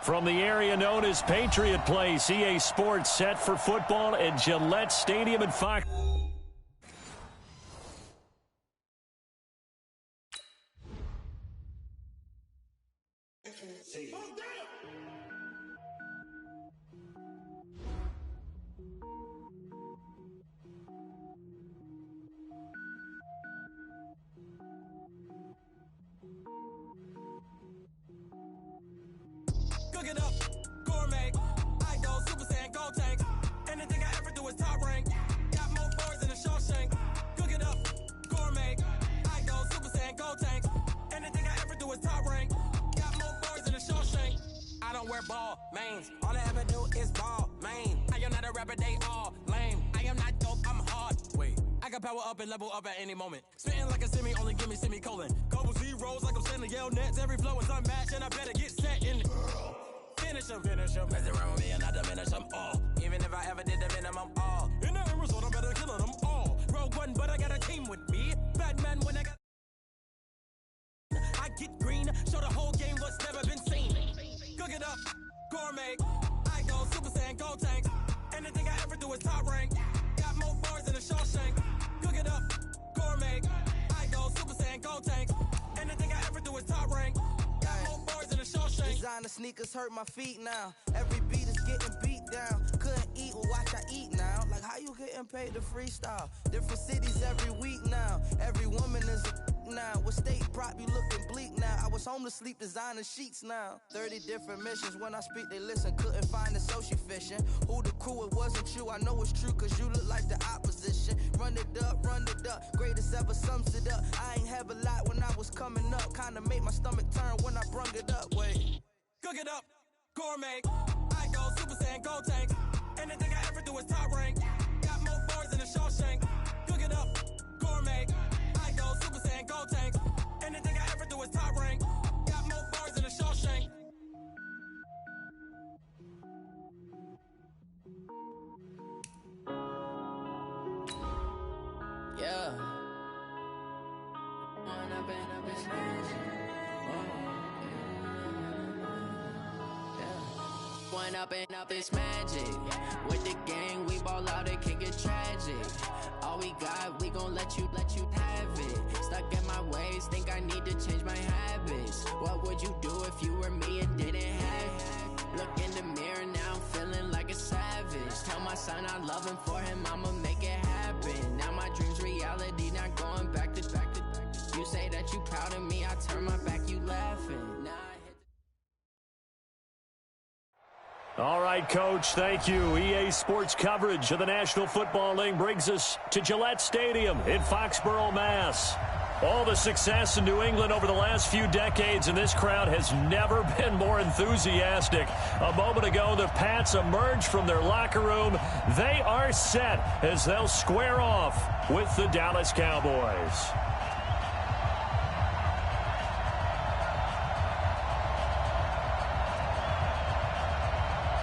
From the area known as Patriot Place, EA Sports set for football at Gillette Stadium in Fox. Cook it up, gourmet. I go Super Saiyan, go tank. Anything I ever do is top rank. Got more bars than a Shawshank. Cook it up, gourmet. I go Super Saiyan, go tank. Anything I ever do is top rank. Got more bars than a Shawshank. I don't wear ball mains. All I ever do is ball main. I am not a rapper, they all lame. I am not dope, I'm hard. Wait, I can power up and level up at any moment. Spitting like a semi, only give me semicolon. Couple zeros like I'm sending yell nets. Every flow is unmatched and I better get set in it. Finish them. Mess around with me and I diminish them all. Even if I ever did the minimum all. In the end result, I'm better killing them all. Rogue One, but I got a team with me. Batman when I got... I get green, show the whole game what's never been seen. Cook it up, gourmet. I go Super Saiyan, go tank. Anything I ever do is top rank. Got more bars than a Shawshank. Cook it up, gourmet. I go Super Saiyan, go tank. Anything I ever do is top rank. Got more bars than a Shawshank. Designer sneakers hurt my feet now. Every beat is getting beat down. Couldn't eat, well watch I eat now. Like how you getting paid to freestyle? Different cities every week now. Every woman is a now. What state prop you looking bleak now? I was home to sleep designer sheets now. 30 different missions. When I speak they listen. Couldn't find it so she fishing. Who the crew, it wasn't you. I know it's true cause you look like the opposition. Run it up. Greatest ever sums it up. I ain't have a lot when I was coming up. Kinda made my stomach turn when I brung it up. Wait. Cook it up, gourmet. I go Super Saiyan, go tank. Anything I ever do is top rank. Got more bars than a Shawshank. Cook it up, gourmet. I go Super Saiyan, go tank. Anything I ever do is top rank. Got more bars than a Shawshank. Yeah. One up and up, it's magic. With the gang, we ball out, it can get tragic. All we got, we gon' let you have it. Stuck in my ways, think I need to change my habits. What would you do if you were me and didn't have it? Look in the mirror, now I'm feeling like a savage. Tell my son I love him, for him I'ma make it happen. Now my dream's reality, not going back to. You say that you proud of me, I turn my back, you laughing. Now All right, Coach, thank you. EA Sports coverage of the National Football League brings us to Gillette Stadium in Foxborough, Mass. All the success in New England over the last few decades, and this crowd has never been more enthusiastic. A moment ago, the Pats emerged from their locker room. They are set as they'll square off with the Dallas Cowboys.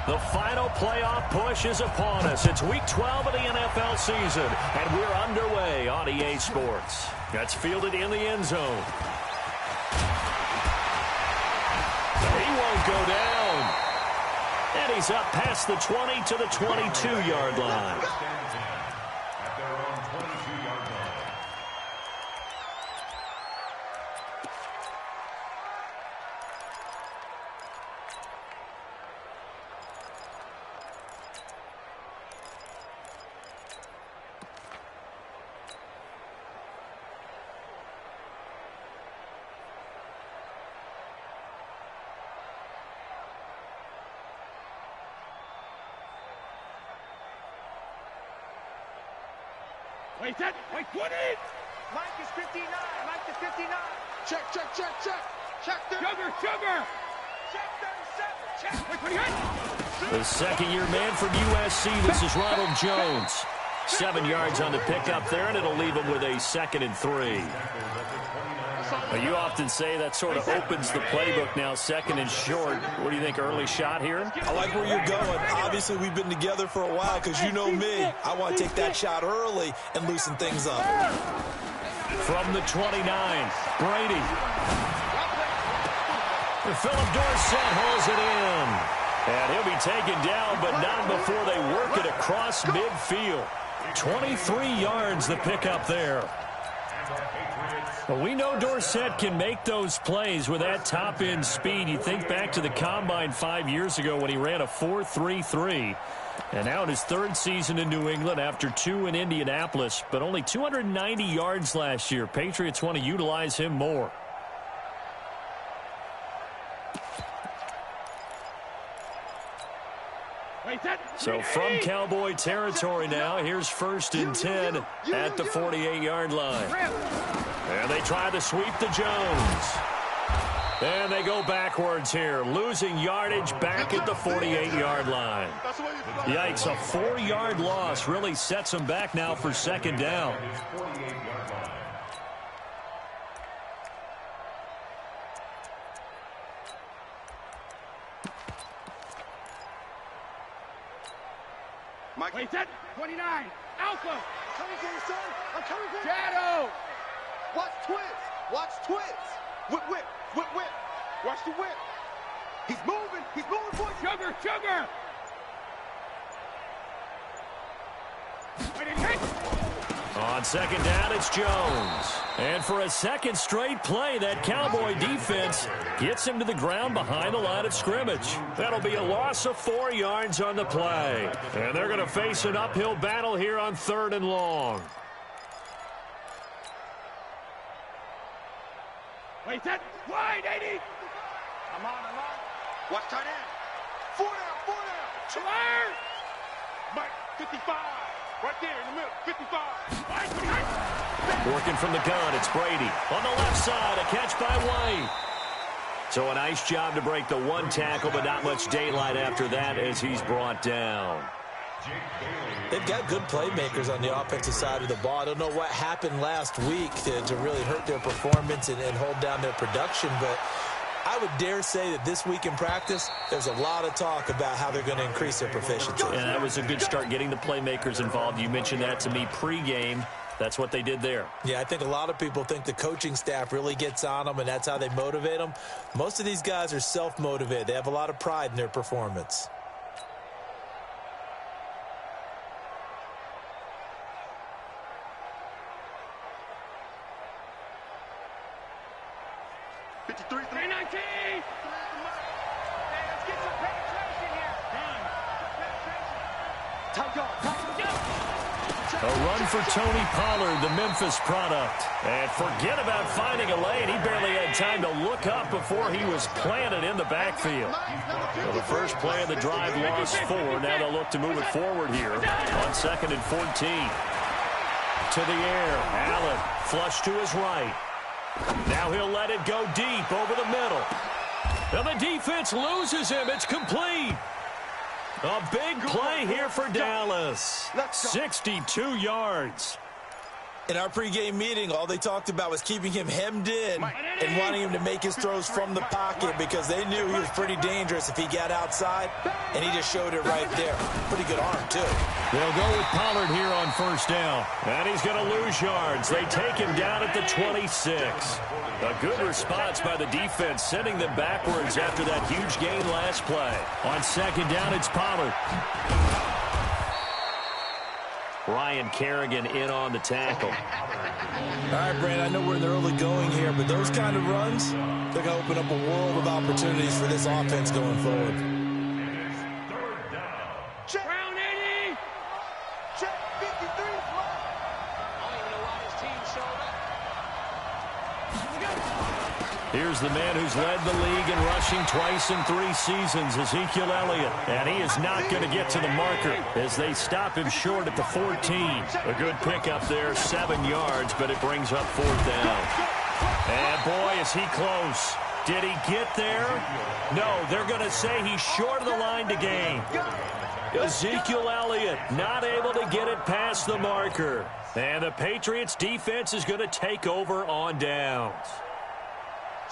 The final playoff push is upon us. It's Week 12 of the NFL season, and we're underway on EA Sports. That's fielded in the end zone. He won't go down. And he's up past the 20 to the 22-yard line. Wait, set. Wait, 20. Mike is 59. Mike is 59. Check. Check 30. Sugar. Check 37. Check. Wait, 28. The second-year man from USC, this is Ronald Jones. 7 yards on the pickup there, and it'll leave him with a 2nd and 3. Well, you often say that sort of opens the playbook now, 2nd and short. What do you think, early shot here? I like where you're going. Obviously, we've been together for a while because you know me. I want to take that shot early and loosen things up. From the 29, Brady. Philip Dorsett holds it in. And he'll be taken down, but not before they work it across midfield. 23 yards the pickup there. Well, we know Dorsett can make those plays with that top-end speed. You think back to the Combine 5 years ago when he ran a 4.33. And now in his third season in New England after 2 in Indianapolis, but only 290 yards last year. Patriots want to utilize him more. So from Cowboy territory now, here's 1st and 10 at the 48-yard line. And they try to sweep to Jones. And they go backwards here, losing yardage back at the 48-yard line. Yikes, a 4-yard loss really sets them back now for 2nd down. Mike. Wait, that 29. Alpha. I'm coming for you, son. I'm coming for you. Shadow. Watch twins. Watch twins. Whip, whip, whip, whip. Watch the whip. He's moving. He's moving for you. Sugar, sugar. On 2nd down, it's Jones. And for a second straight play, that Cowboy defense gets him to the ground behind the line of scrimmage. That'll be a loss of 4 yards on the play. And they're going to face an uphill battle here on 3rd and long. Wait, that wide, 80. I'm on. Watch tight end. 4 down. Chaleur. Mike, 55. Right there in the middle, 55. Working from the gun, it's Brady. On the left side, a catch by White. So a nice job to break the 1 tackle, but not much daylight after that as he's brought down. They've got good playmakers on the offensive side of the ball. I don't know what happened last week to really hurt their performance and hold down their production, but I would dare say that this week in practice, there's a lot of talk about how they're going to increase their proficiency. And that was a good start getting the playmakers involved. You mentioned that to me pregame. That's what they did there. Yeah, I think a lot of people think the coaching staff really gets on them, and that's how they motivate them. Most of these guys are self-motivated. They have a lot of pride in their performance. A run for Tony Pollard, the Memphis product. And forget about finding a lane. He barely had time to look up before he was planted in the backfield. Well, the first play of the drive lost 4. Now they'll look to move it forward here on 2nd and 14. To the air. Allen flush to his right. Now he'll let it go deep over the middle. Now the defense loses him. It's complete. A big play here for Dallas. 62 yards. In our pregame meeting, all they talked about was keeping him hemmed in and wanting him to make his throws from the pocket because they knew he was pretty dangerous if he got outside, and he just showed it right there. Pretty good arm, too. They'll go with Pollard here on 1st down, and he's going to lose yards. They take him down at the 26. A good response by the defense, sending them backwards after that huge gain last play. On 2nd down, it's Pollard. Ryan Kerrigan in on the tackle. All right, Brand, I know we're in the early going here, but those kind of runs, they're going to open up a world of opportunities for this offense going forward. Check. Round 80. Check 53. I don't even know why his team showed up. Here's the man who's led the league in rushing twice in 3 seasons, Ezekiel Elliott. And he is not going to get to the marker as they stop him short at the 14. A good pickup there, 7 yards, but it brings up 4th down. And boy, is he close. Did he get there? No, they're going to say he's short of the line to gain. Ezekiel Elliott not able to get it past the marker. And the Patriots defense is going to take over on downs.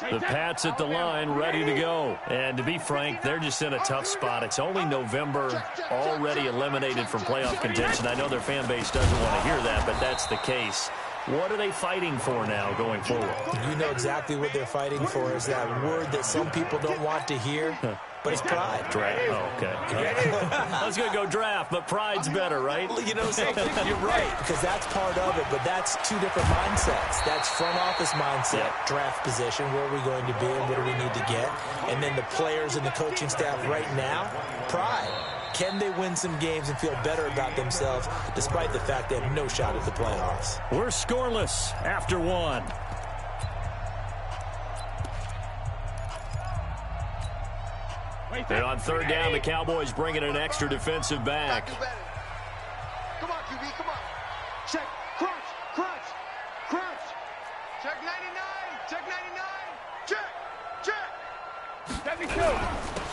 The Pats at the line, ready to go. And to be frank, they're just in a tough spot. It's only November, already eliminated from playoff contention. I know their fan base doesn't want to hear that, but that's the case. What are they fighting for now going forward? You know exactly what they're fighting for is that word that some people don't want to hear. But but it's pride. Oh, okay. I was going to go draft, but pride's better, right? Well, you know something? You're right, because that's part of it, but that's two different mindsets. That's front office mindset, draft position, where are we going to be and what do we need to get? And then the players and the coaching staff right now, pride. Can they win some games and feel better about themselves despite the fact they have no shot at the playoffs? We're scoreless after one. And on third down, the Cowboys bring in an extra defensive back. Come on, QB, come on. Check, crunch, crunch, crunch. Check 99, check 99, check, check. 72.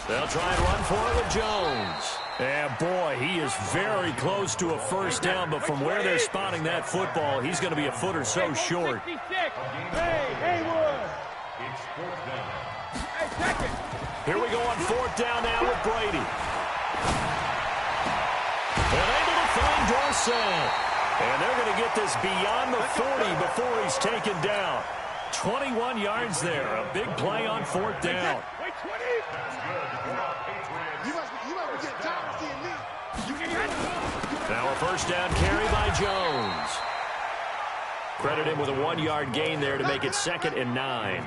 They'll try and run for it with Jones. And boy, he is very close to a first down, but from where they're spotting that football, he's going to be a foot or so short. Hey, Haywood. It's fourth down. Hey, second. Here we go on fourth down now with Brady. And able to find Dorsett. And they're going to get this beyond the 40 before he's taken down. 21 yards there. A big play on fourth down. Wait, 20. You must be getting tired of seeing me. You can get it. Now a first down carry by Jones. Credit him with a 1-yard gain there to make it 2nd and 9.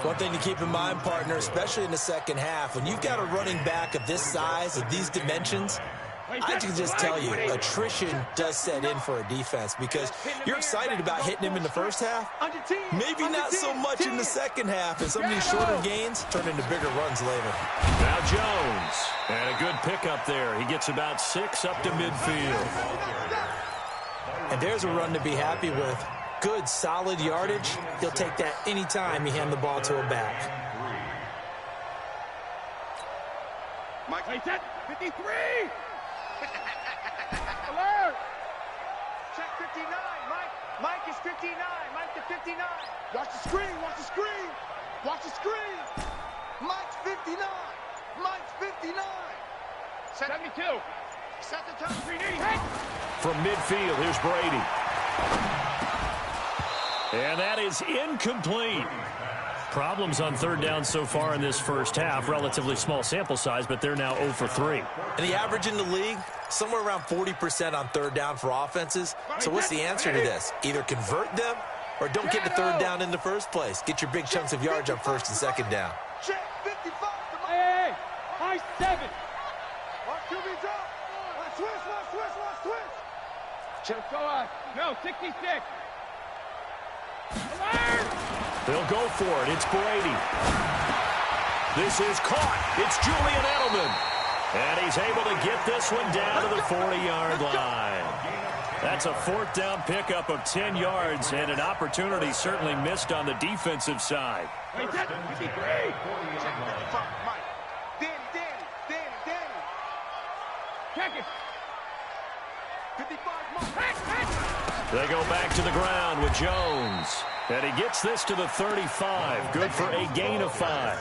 One thing to keep in mind, partner, especially in the second half, when you've got a running back of this size, of these dimensions, I can just tell you, attrition does set in for a defense because you're excited about hitting him in the first half. Maybe not so much in the second half, and some of these shorter gains turn into bigger runs later. Now Jones, and a good pickup there. He gets about 6 up to midfield. And there's a run to be happy with. Good, solid yardage. He'll take that anytime you hand the ball to a back. Mike, set 53. Alert. Check 59. Mike is 59. Mike to 59. Watch the screen. Watch the screen. Watch the screen. Mike's 59. Mike's 59. 72. Set the time. 3D. From midfield, here's Brady. And that is incomplete. Problems on third down so far in this first half. Relatively small sample size, but they're now 0 for 3. And the average in the league, somewhere around 40% on third down for offenses. So what's the answer to this? Either convert them or don't get the third down in the first place. Get your big chunks of yards on first and second down. Check 55. Hey, high 7. Watch QB drop. Watch switch. Check go out. No, 66. Alert! They'll go for it. It's Brady. This is caught. It's Julian Edelman. And he's able to get this one down to the 40-yard line. That's a fourth down pickup of 10 yards and an opportunity certainly missed on the defensive side. Hey, 53. Check 55. Mike. Danny. Check it. 55. Mike. They go back to the ground with Jones. And he gets this to the 35. Good for a gain of 5.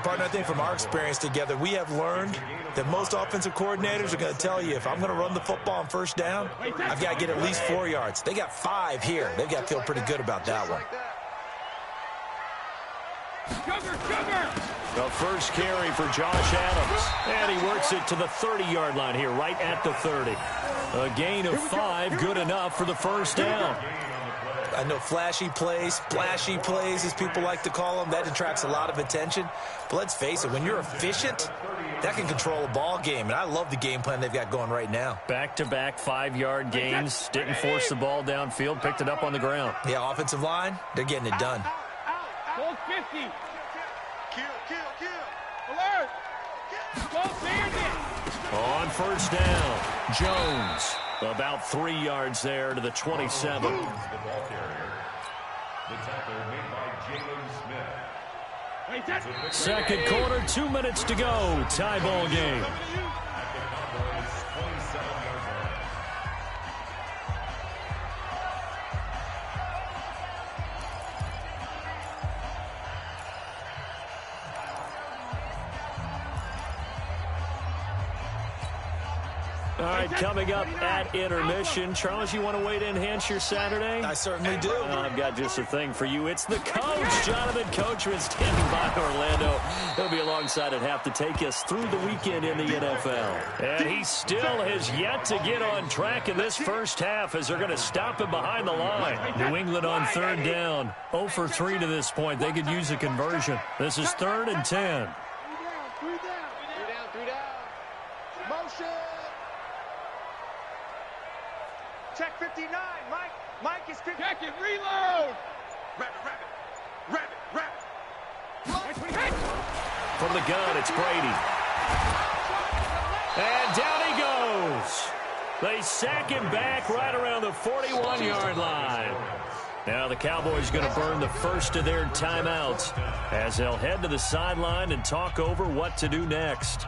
Partner, I think from our experience together, we have learned that most offensive coordinators are going to tell you, if I'm going to run the football on first down, I've got to get at least 4 yards. They got 5 here. They've got to feel pretty good about that one. The first carry for Josh Adams. And he works it to the 30-yard line here, right at the 30. A gain of 5, good enough for the first down. I know flashy plays, splashy plays, as people like to call them, that attracts a lot of attention. But let's face it, when you're efficient, that can control a ball game. And I love the game plan they've got going right now. Back-to-back 5-yard gains. Didn't force the ball downfield. Picked it up on the ground. Yeah, offensive line, they're getting it done. Goal 50. Kill. Alert. Goal bandit. On first down, Jones. About 3 yards there to the 27. The ball carrier. The tackle made by Jalen Smith. Second quarter, 2 minutes to go. Tie ball game. All right, coming up at intermission. Charles, you want to wait to enhance your Saturday? I certainly do. I've got just a thing for you. It's the coach, Jonathan Coachman, standing by Orlando. He'll be alongside at half to take us through the weekend in the NFL. And he still has yet to get on track in this first half as they're going to stop him behind the line. New England on third down. 0 for 3 to this point. They could use a conversion. This is 3rd and 10. Motion. Check 59. Mike is 50. Check it. Reload. Rabbit. From the gun, it's Brady. And down he goes. They sack him back right around the 41-yard line. Now the Cowboys going to burn the first of their timeouts as they'll head to the sideline and talk over what to do next.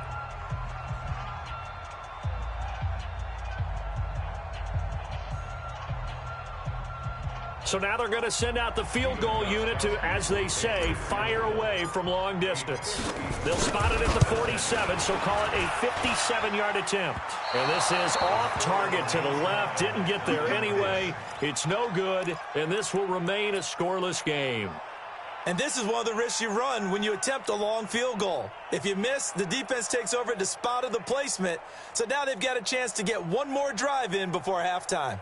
So now they're going to send out the field goal unit to, as they say, fire away from long distance. They'll spot it at the 47, so call it a 57-yard attempt. And this is off target to the left. Didn't get there anyway. It's no good, and this will remain a scoreless game. And this is one of the risks you run when you attempt a long field goal. If you miss, the defense takes over at the spot of the placement. So now they've got a chance to get one more drive in before halftime.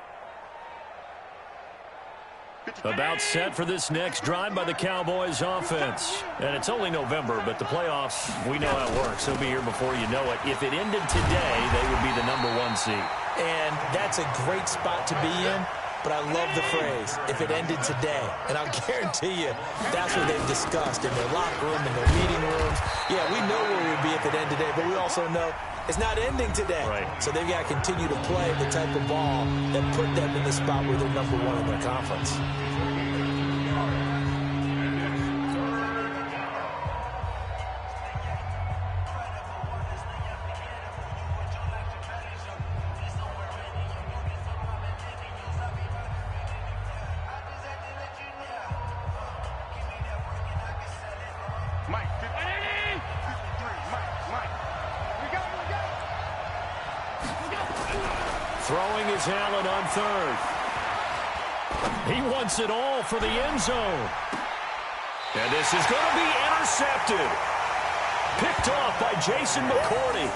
About set for this next drive by the Cowboys offense. And it's only November, but the playoffs, we know how it works. They'll be here before you know it. If it ended today, they would be the #1 seed. And that's a great spot to be in, but I love the phrase, if it ended today. And I'll guarantee you, that's what they've discussed in their locker room, in their meeting rooms. Yeah, we know where we'd be if it ended today, but we also know it's not ending today. Right. So they've got to continue to play the type of ball that put them in the spot where they're #1 in their conference. Throwing is Allen on third. He wants it all for the end zone. And this is going to be intercepted. Picked off by Jason McCourty.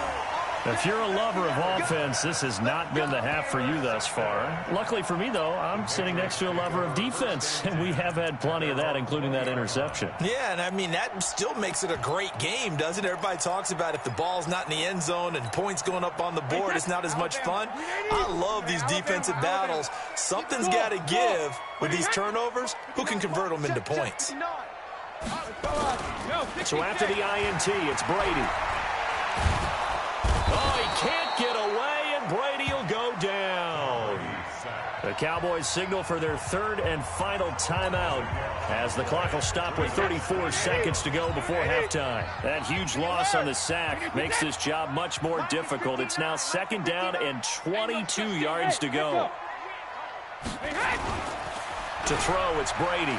If you're a lover of offense, this has not been the half for you thus far. Luckily for me, though, I'm sitting next to a lover of defense, and we have had plenty of that, including that interception. Yeah, and I mean, that still makes it a great game, doesn't it? Everybody talks about if the ball's not in the end zone and points going up on the board, it's not as much fun. I love these defensive battles. Something's got to give with these turnovers. Who can convert them into points? So after the INT, it's Brady. Oh, he can't get away, and Brady will go down. The Cowboys signal for their third and final timeout as the clock will stop with 34 seconds to go before halftime. That huge loss on the sack makes this job much more difficult. It's now 2nd down and 22 yards to go. To throw, it's Brady.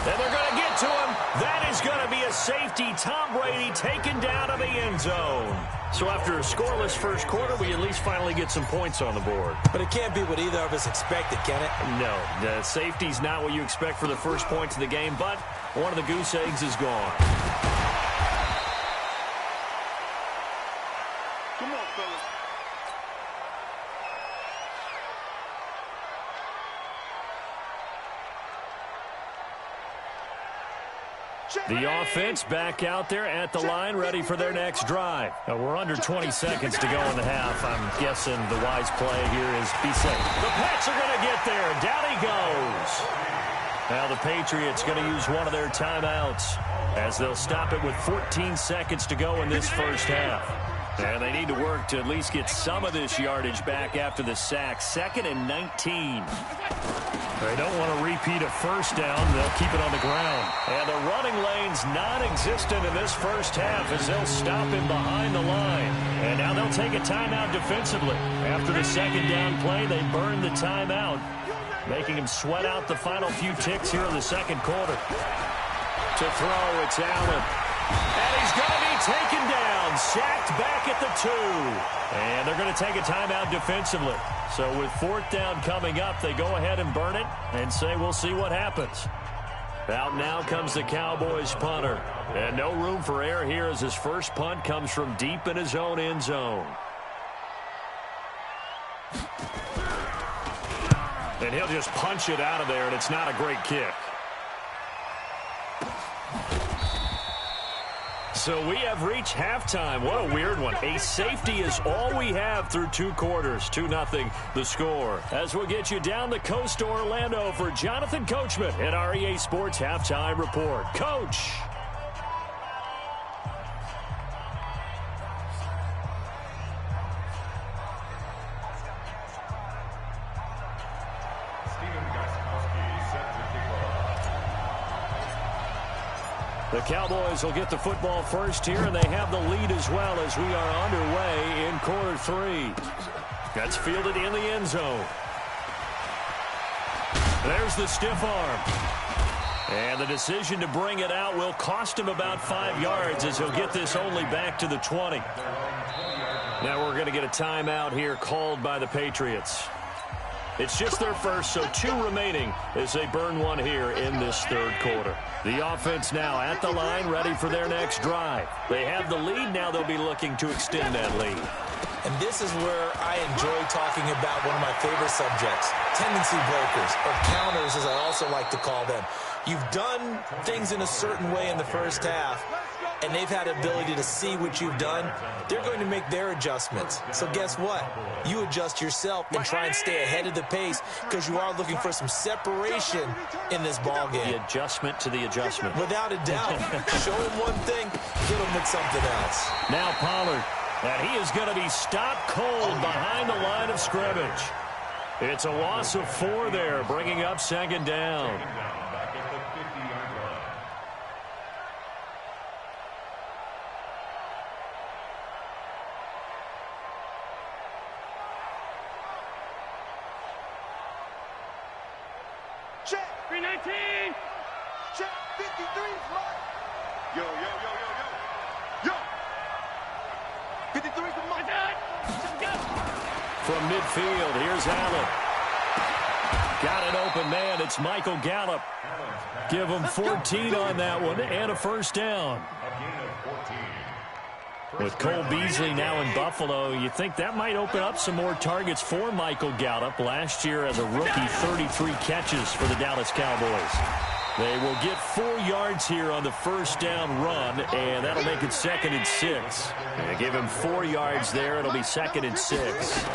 And they're going to get to him. That is going to be a safety. Tom Brady taken down to the end zone. So after a scoreless first quarter, we at least finally get some points on the board. But it can't be what either of us expected, can it? No, the safety's not what you expect for the first points of the game, but one of the goose eggs is gone. Come on, fellas. The offense back out there at the line, ready for their next drive. Now, we're under 20 seconds to go in the half. I'm guessing the wise play here is be safe. The Pats are going to get there. Down he goes. Now the Patriots going to use one of their timeouts as they'll stop it with 14 seconds to go in this first half. And they need to work to at least get some of this yardage back after the sack. 2nd and 19. They don't want to repeat a first down. They'll keep it on the ground. And the running lane's non-existent in this first half as they'll stop him behind the line. And now they'll take a timeout defensively. After the 2nd down play, they burn the timeout, making him sweat out the final few ticks here in the 2nd quarter. To throw, it's Allen. And he's going to be taken down. And sacked back at the 2. And they're going to take a timeout defensively. So with 4th down coming up, they go ahead and burn it and say we'll see what happens. Out now comes the Cowboys punter. And no room for error here as his first punt comes from deep in his own end zone. And he'll just punch it out of there, and it's not a great kick. So we have reached halftime. What a weird one. A safety is all we have through 2 quarters. 2-0 the score. As we'll get you down the coast to Orlando for Jonathan Coachman at our EA Sports Halftime Report. Coach. The Cowboys will get the football first here, and they have the lead as well as we are underway in quarter 3. That's fielded in the end zone. There's the stiff arm. And the decision to bring it out will cost him about 5 yards as he'll get this only back to the 20. Now we're going to get a timeout here called by the Patriots. It's just their first, so 2 remaining as they burn one here in this 3rd quarter. The offense now at the line, ready for their next drive. They have the lead. Now they'll be looking to extend that lead. And this is where I enjoy talking about one of my favorite subjects, tendency breakers, or counters as I also like to call them. You've done things in a certain way in the first half, and they've had the ability to see what you've done. They're going to make their adjustments. So guess what? You adjust yourself and try and stay ahead of the pace because you are looking for some separation in this ball game. The adjustment to the adjustment. Without a doubt. Show them one thing, hit them with something else. Now Pollard. And he is going to be stopped cold behind the line of scrimmage. It's a loss of 4 there, bringing up 2nd down. Back at the 50-yard line. Check. 319. Check. 53 is mine. Yo, yo, yo, yo, yo. Yo. 53 is mine. From midfield, here's Allen. Got an open man. It's Michael Gallup. Give him 14 on that one and a first down. A gain of 14. With Cole Beasley now in Buffalo, you think that might open up some more targets for Michael Gallup. Last year as a rookie, 33 catches for the Dallas Cowboys. They will get 4 yards here on the first down run, and that'll make it 2nd and 6. And give him 4 yards there. It'll be 2nd and 6.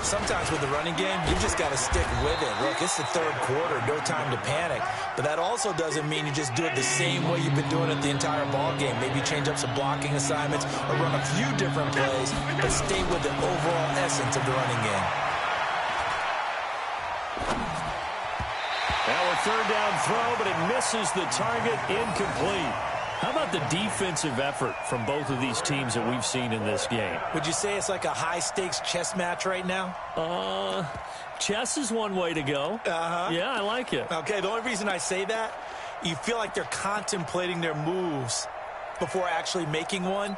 Sometimes with the running game, you just got to stick with it. Look, it's the 3rd quarter, no time to panic. But that also doesn't mean you just do it the same way you've been doing it the entire ball game. Maybe change up some blocking assignments or run a few different plays, but stay with the overall essence of the running game. Now a 3rd down throw, but it misses the target, incomplete. How about the defensive effort from both of these teams that we've seen in this game? Would you say it's like a high-stakes chess match right now? Chess is one way to go. Yeah, I like it. Okay, the only reason I say that, you feel like they're contemplating their moves before actually making one,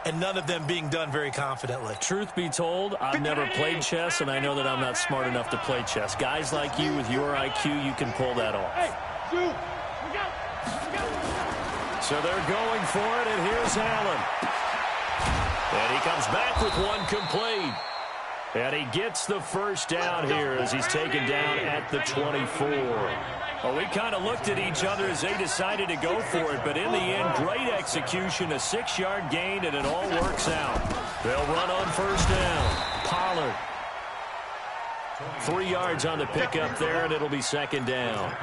and none of them being done very confidently. Truth be told, I've never played chess, and I know that I'm not smart enough to play chess. Guys like you with your IQ, you can pull that off. So they're going for it, and here's Allen. And he comes back with one complete. And he gets the first down here as he's taken down at the 24. Well, we kind of looked at each other as they decided to go for it, but in the end, great execution, a 6-yard gain, and it all works out. They'll run on first down. Pollard. 3 yards on the pickup there, and it'll be 2nd down.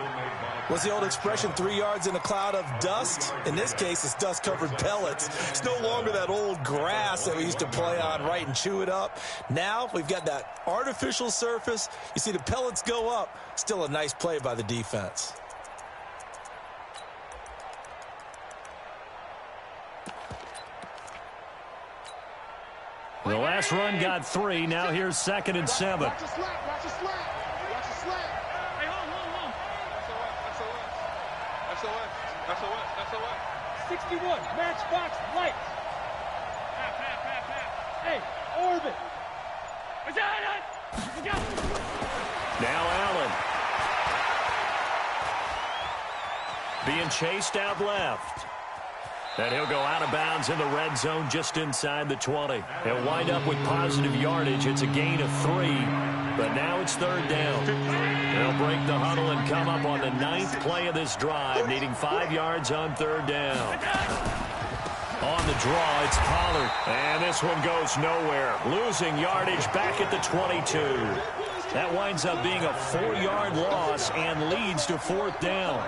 What's the old expression, 3 yards in a cloud of dust? In this case, it's dust-covered pellets. It's no longer that old grass that we used to play on, right, and chew it up. Now we've got that artificial surface. You see the pellets go up. Still a nice play by the defense. The last run got 3. Now here's 2nd and 7. Watch the slack. Watch the slack. Watch the slack. Hey, hold. SOS. 61, matchbox lights. Now Allen. Being chased out left. And he'll go out of bounds in the red zone just inside the 20. He'll wind up with positive yardage. It's a gain of 3, but now it's third down. They'll break the huddle and come up on the 9th play of this drive, needing 5 yards on third down. On the draw, it's Pollard. And this one goes nowhere. Losing yardage back at the 22. That winds up being a 4-yard loss and leads to fourth down.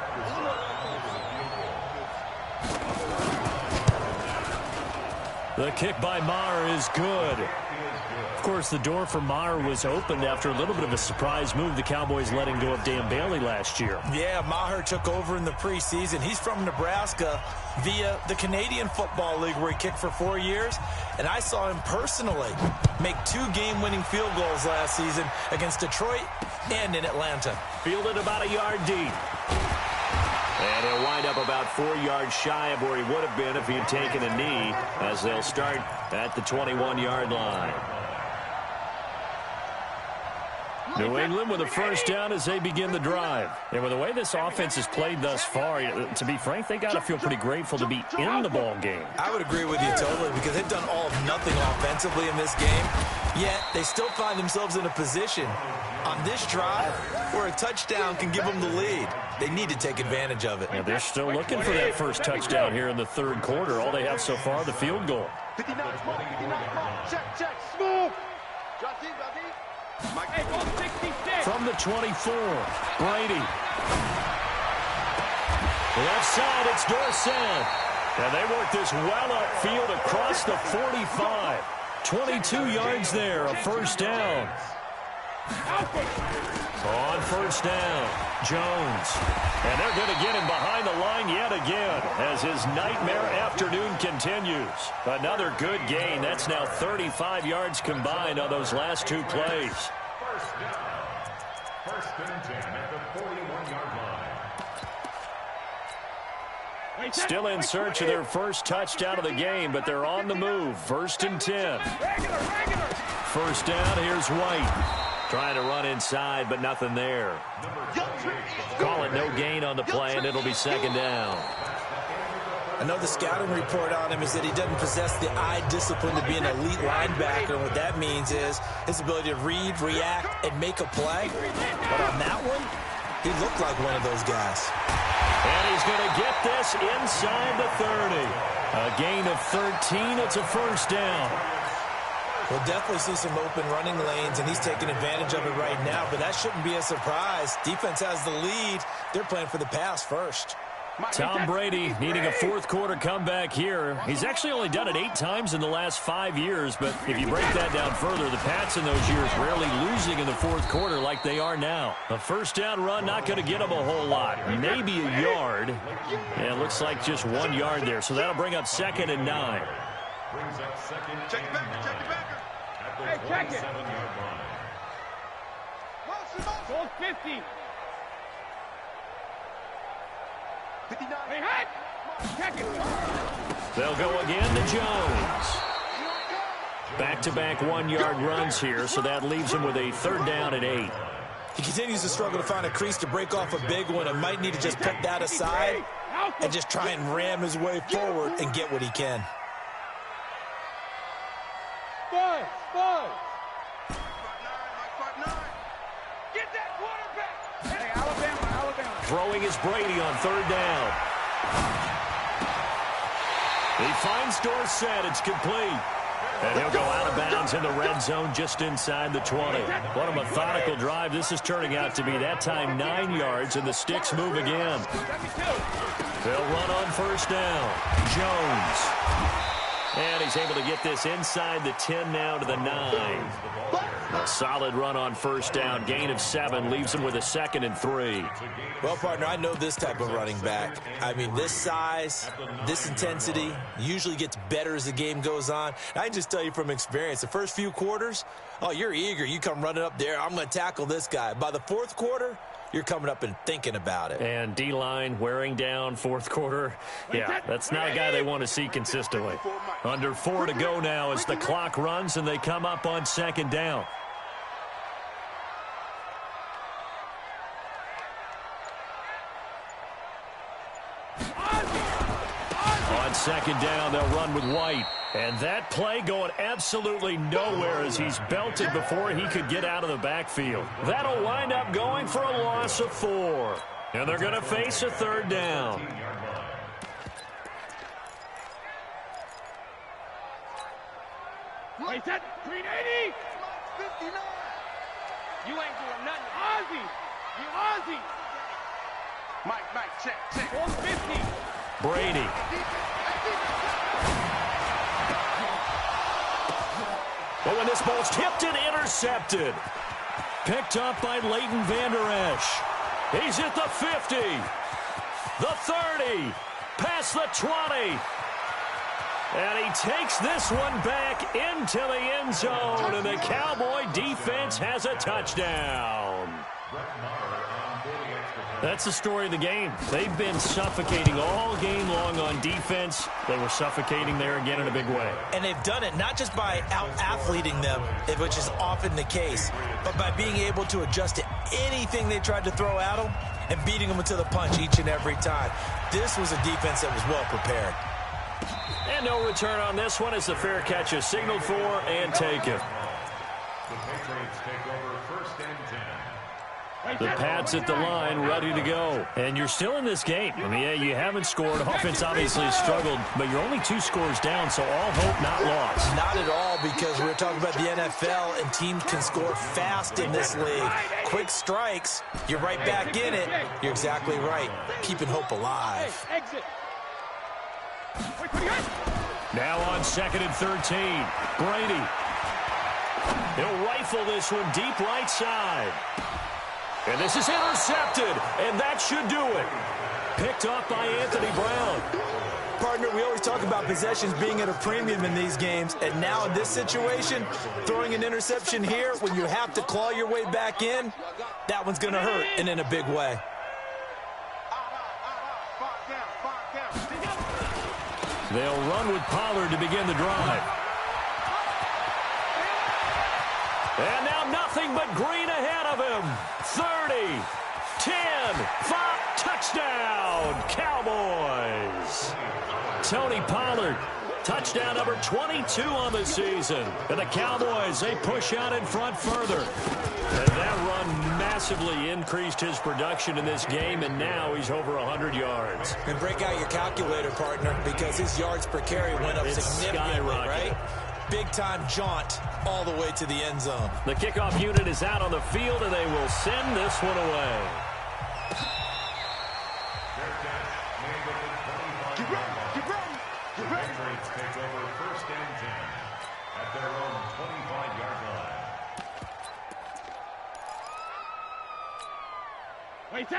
The kick by Maher is good. Of course, the door for Maher was opened after a little bit of a surprise move. The Cowboys letting go of Dan Bailey last year. Yeah, Maher took over in the preseason. He's from Nebraska via the Canadian Football League, where he kicked for 4 years. And I saw him personally make 2 game-winning field goals last season against Detroit and in Atlanta. Fielded about a yard deep. And he'll wind up about 4 yards shy of where he would have been if he had taken a knee, as they'll start at the 21-yard line. New England with a first down as they begin the drive. And with the way this offense has played thus far, to be frank, they got to feel pretty grateful to be in the ball game. I would agree with you totally, because they've done all of nothing offensively in this game, yet they still find themselves in a position on this drive where a touchdown can give them the lead. They need to take advantage of it. Yeah, they're still looking for that first touchdown here in the third quarter. All they have so far, the field goal. 59, check, smooth. Drop deep. From the 24, Brady. Left side, it's Dorsett. And they work this well upfield across the 45. 22 yards there, a first down. On first down, Jones. And they're going to get him behind the line yet again as his nightmare afternoon continues. Another good gain. That's now 35 yards combined on those last 2 plays. First and 10 at the 41-yard line. Still in search of their first touchdown of the game, but they're on the move. First and 10. First down, here's White. Trying to run inside, but nothing there. Call it no gain on the play, and it'll be second down. I know the scouting report on him is that he doesn't possess the eye discipline to be an elite linebacker. And what that means is his ability to read, react, and make a play. But on that one, he looked like one of those guys. And he's going to get this inside the 30. A gain of 13. It's a first down. We'll definitely see some open running lanes, and he's taking advantage of it right now. But that shouldn't be a surprise. Defense has the lead. They're playing for the pass first. Tom Brady needing a fourth quarter comeback here. He's actually only done it 8 times in the last 5 years, but if you break that down further, the Pats in those years rarely losing in the fourth quarter like they are now. A first down run not going to get them a whole lot. Maybe a yard. And it looks like just 1 yard there, so that'll bring up second and 9. Brings up second. Check it back. At the 27-yard line. Goal 50. 59. Check it. They'll go again to Jones. Back-to-back 1-yard runs here, so that leaves him with a third down at 8. He continues to struggle to find a crease to break off a big one and might need to just put that aside and just try and ram his way forward and get what he can. Five. Get that quarterback. Hey, Alabama. Throwing is Brady on third down. He finds Dorsett. It's complete. And he'll go out of bounds in the red zone just inside the 20. What a methodical drive this is turning out to be. That time 9 yards, and the sticks move again. They'll run on first down. Jones. And he's able to get this inside the 10 now to the 9. A solid run on first down. Gain of 7 leaves him with a second and 3. Well, partner, I know this type of running back. I mean, this size, this intensity usually gets better as the game goes on. I can just tell you from experience, the first few quarters, oh, you're eager. You come running up there. I'm going to tackle this guy. By the fourth quarter, you're coming up and thinking about it. And D-line wearing down fourth quarter. Yeah, that's not a guy they want to see consistently. Under 4 to go now as the clock runs and they come up on second down. second down. They'll run with White. And that play going absolutely nowhere as he's belted before he could get out of the backfield. That'll wind up going for a loss of 4. And they're going to face a third down. Wait, that 380. 59. You ain't doing nothing. Ozzy. You Ozzy. Mike, check. 150. Brady. But when this ball's tipped and intercepted. Picked up by Leighton Vander Esch. He's at the 50. The 30. Past the 20. And he takes this one back into the end zone. And the Cowboy defense has a touchdown. That's the story of the game. They've been suffocating all game long on defense. They were suffocating there again in a big way. And they've done it not just by out-athleting them, which is often the case, but by being able to adjust to anything they tried to throw at them and beating them to the punch each and every time. This was a defense that was well prepared. And no return on this one as the fair catch is signaled for and taken. The Patriots take over first and 10. The Pats at the line, ready to go. And you're still in this game. I mean, yeah, you haven't scored. Offense obviously has struggled, but you're only 2 scores down, so all hope not lost. Not at all, because we're talking about the NFL, and teams can score fast in this league. Quick strikes, you're right back in it. You're exactly right. Keeping hope alive. Exit. Now on 2nd and 13. Brady. He'll rifle this one deep right side. And this is intercepted, and that should do it. Picked off by Anthony Brown. Partner, we always talk about possessions being at a premium in these games, and now in this situation, throwing an interception here when you have to claw your way back in, that one's going to hurt, and in a big way. They'll run with Pollard to begin the drive. And now nothing but green ahead of him. 30, 10, 5, touchdown, Cowboys. Tony Pollard, touchdown number 22 on the season. And the Cowboys, they push out in front further. And that run massively increased his production in this game, and now he's over 100 yards. And break out your calculator, partner, because his yards per carry went up significantly, right? Big-time jaunt all the way to the end zone. The kickoff unit is out on the field, and they will send this one away. The Patriots take over first and 10 at their own 25-yard line.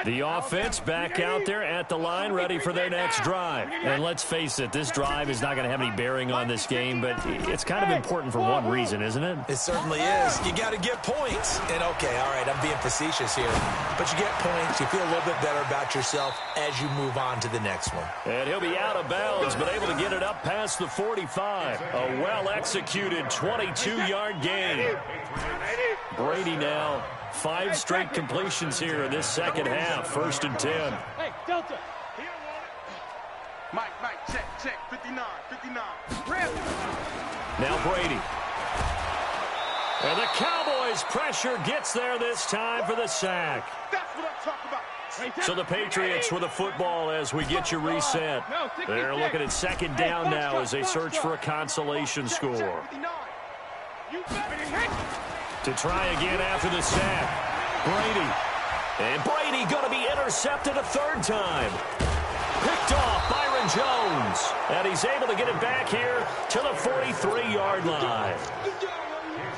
The offense back out there at the line, ready for their next drive. And let's face it, this drive is not going to have any bearing on this game, but it's kind of important for one reason, isn't it? It certainly is. You got to get points. And, okay, all right, I'm being facetious here. But you get points, you feel a little bit better about yourself as you move on to the next one. And he'll be out of bounds, but able to get it up past the 45. A well-executed 22-yard gain. Brady now. 5 straight completions here in this second half. 1st and 10. Hey, Delta. Mike, check. 59. Now Brady. And the Cowboys' pressure gets there this time for the sack. That's what I'm talking about. So the Patriots with the football as we get you reset. They're looking at 2nd down now as they search for a consolation score. To try again after the sack. Brady. And Brady going to be intercepted a 3rd time. Picked off Byron Jones. And he's able to get it back here to the 43-yard line.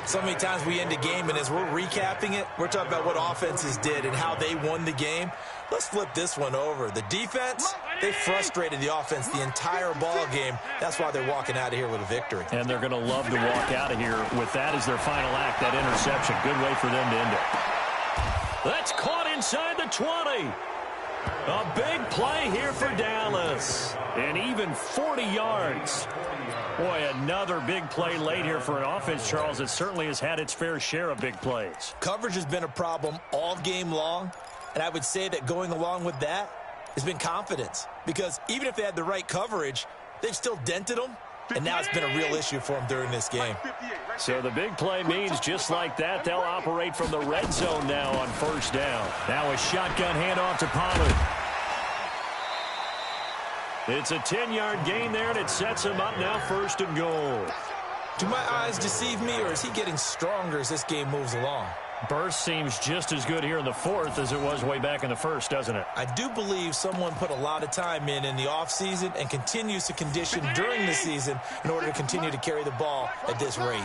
So many times we end a game, and as we're recapping it, we're talking about what offenses did and how they won the game. Let's flip this one over. The defense, they frustrated the offense the entire ball game. That's why they're walking out of here with a victory. And they're going to love to walk out of here with that as their final act, that interception. Good way for them to end it. That's caught inside the 20. A big play here for Dallas. And even 40 yards. Boy, another big play late here for an offense, Charles, that certainly has had its fair share of big plays. Coverage has been a problem all game long, and I would say that going along with that has been confidence. Because even if they had the right coverage, they've still dented them, and now it's been a real issue for them during this game. So the big play means just like that, they'll operate from the red zone now on first down. Now a shotgun handoff to Pollard. It's a 10-yard gain there, and it sets him up now first and goal. Do my eyes deceive me, or is he getting stronger as this game moves along? Burst seems just as good here in the fourth as it was way back in the first, doesn't it? I do believe someone put a lot of time in the offseason and continues to condition during the season in order to continue to carry the ball at this rate.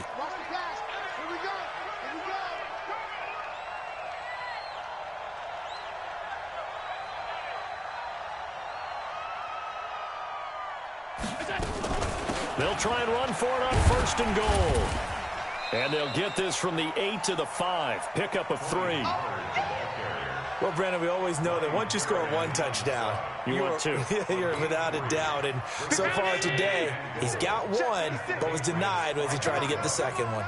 They'll try and run for it on first and goal. And they'll get this from the 8 to the 5. Pickup of 3. Well, Brandon, we always know that once you score one touchdown, you're without a doubt. And so far today, he's got one, but was denied as he tried to get the second one.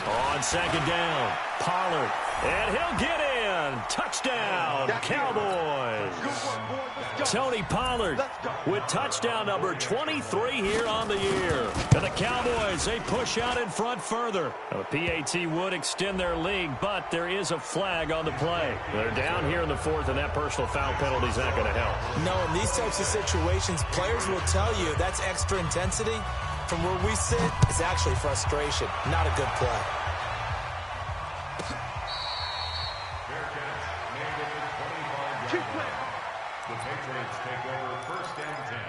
On second down, Pollard. And he'll get in. Touchdown, Cowboys. Tony Pollard with touchdown number 23 here on the year. And the Cowboys, they push out in front further. A PAT would extend their lead, but there is a flag on the play. They're down here in the fourth, and that personal foul penalty is not going to help. No, in these types of situations, players will tell you that's extra intensity. From where we sit, it's actually frustration, not a good play. The Patriots take over first and 10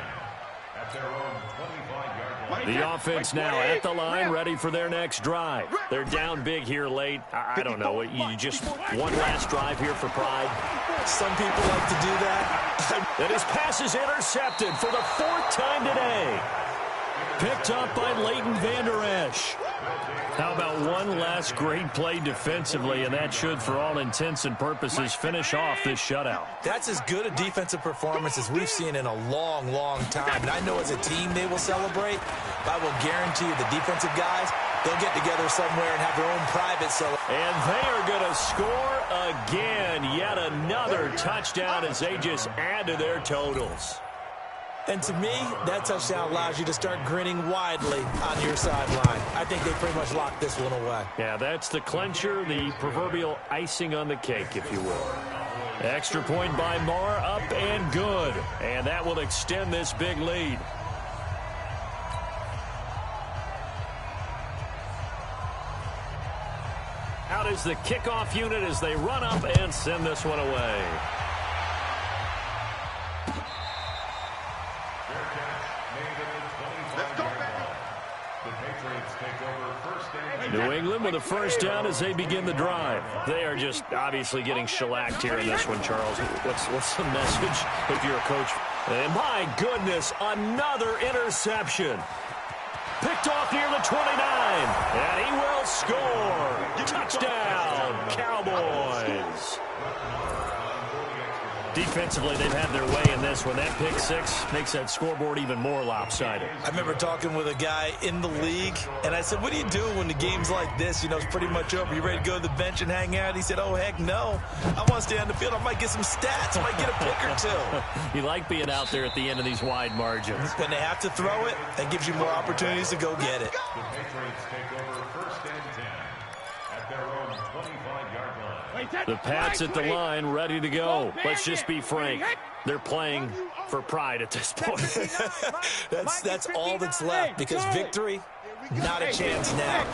at their own 25-yard line. The offense now at the line, ready for their next drive. They're down big here late. I don't know. You just one last drive here for pride. Some people like to do that. And his pass is intercepted for the fourth time today. Picked up by Leighton Vander Esch. How about one last great play defensively, and that should, for all intents and purposes, finish off this shutout. That's as good a defensive performance as we've seen in a long, long time. And I know as a team they will celebrate, but I will guarantee you the defensive guys, they'll get together somewhere and have their own private celebration. And they are going to score again. Yet another touchdown as they just add to their totals. And to me, that touchdown allows you to start grinning widely on your sideline. I think they pretty much locked this one away. Yeah, that's the clincher, the proverbial icing on the cake, if you will. Extra point by Marr, up and good. And that will extend this big lead. Out is the kickoff unit as they run up and send this one away. New England with a first down as they begin the drive. They are just obviously getting shellacked here in this one, Charles. What's the message if you're a coach? And my goodness, another interception. Picked off near the 29, and he will score. Touchdown, Cowboys. Defensively, they've had their way in this one. That pick six makes that scoreboard even more lopsided. I remember talking with a guy in the league, and I said, what do you do when the game's like this? You know, it's pretty much over. You ready to go to the bench and hang out? He said, oh, heck no. I want to stay on the field. I might get some stats. I might get a pick or two. You like being out there at the end of these wide margins. When they have to throw it, that gives you more opportunities to go get it. The Patriots take over first and 10 at their own 25-yard line. The Pats at the line, ready to go. Let's just be frank. They're playing for pride at this point. that's all that's left, because victory, not a chance now.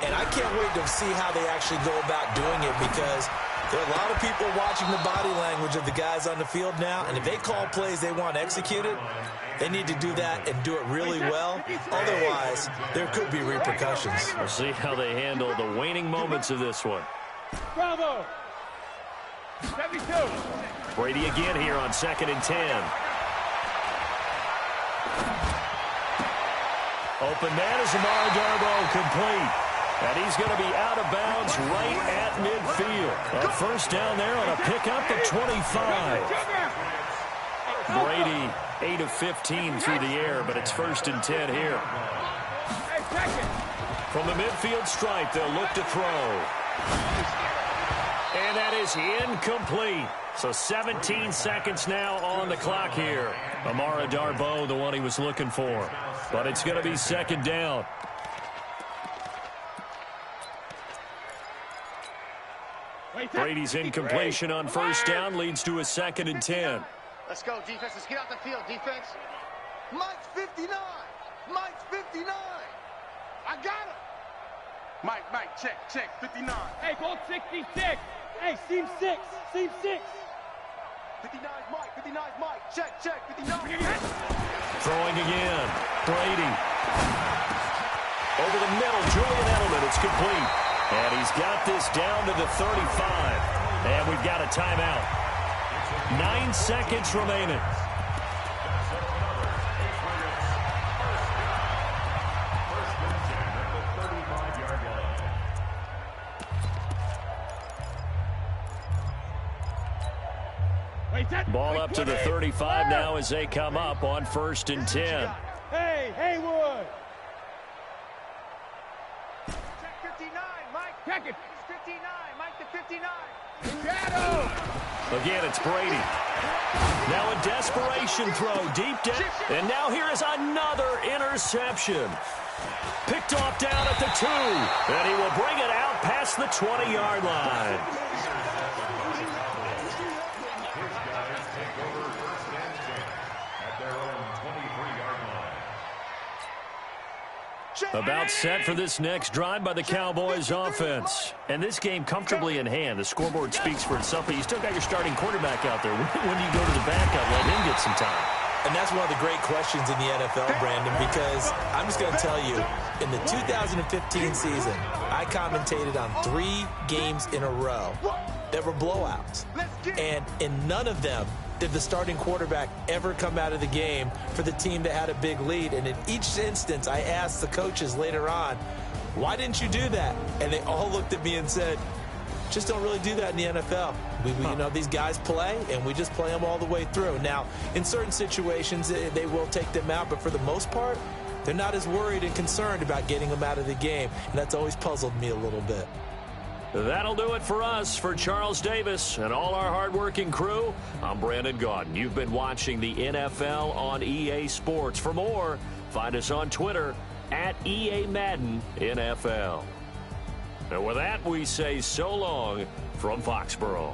And I can't wait to see how they actually go about doing it, because there are a lot of people watching the body language of the guys on the field now, and if they call plays they want executed, they need to do that and do it really well. Otherwise, there could be repercussions. We'll see how they handle the waning moments of this one. Bravo! 72. Brady again here on 2nd and 10. Open man is Amara Darboh, complete. And he's going to be out of bounds right at midfield. A first down there on a pickup at 25. Brady, 8 of 15 through the air, but it's 1st and 10 here. From the midfield stripe, they'll look to throw. And that is incomplete. So 17 seconds now on the clock here. Amara Darboh, the one he was looking for. But it's going to be second down. Brady's incompletion on first down leads to a 2nd and 10. Let's go, defense. Let's get out the field, defense. Mike's 59. Mike's 59. I got him. Mike, check, 59. Hey, goal 66. Hey, seam 6. 59's Mike. Check, 59. Throwing again. Brady. Over the middle, Julian Edelman. It's complete. And he's got this down to the 35. And we've got a timeout. 9 seconds remaining. Ball up to the 35 now as they come up on 1st and 10. Hey, Haywood. Check 59, Mike. Check it. 59, Mike to 59. Shadow. Again, it's Brady. Now a desperation throw deep down. And now here is another interception. Picked off down at the 2. And he will bring it out past the 20-yard line. About set for this next drive by the Cowboys offense. And this game comfortably in hand. The scoreboard speaks for itself, but you still got your starting quarterback out there. When do you go to the backup? Let him get some time. And that's one of the great questions in the NFL, Brandon, because I'm just going to tell you, in the 2015 season, I commentated on 3 games in a row that were blowouts. And in none of them did the starting quarterback ever come out of the game for the team that had a big lead. And in each instance, I asked the coaches later on, why didn't you do that? And they all looked at me and said, just don't really do that in the NFL. You know, these guys play, and we just play them all the way through. Now, in certain situations, they will take them out, but for the most part, they're not as worried and concerned about getting them out of the game. And that's always puzzled me a little bit. That'll do it for us. For Charles Davis and all our hardworking crew, I'm Brandon Gaudin. You've been watching the NFL on EA Sports. For more, find us on Twitter at EA Madden NFL. And with that, we say so long from Foxborough.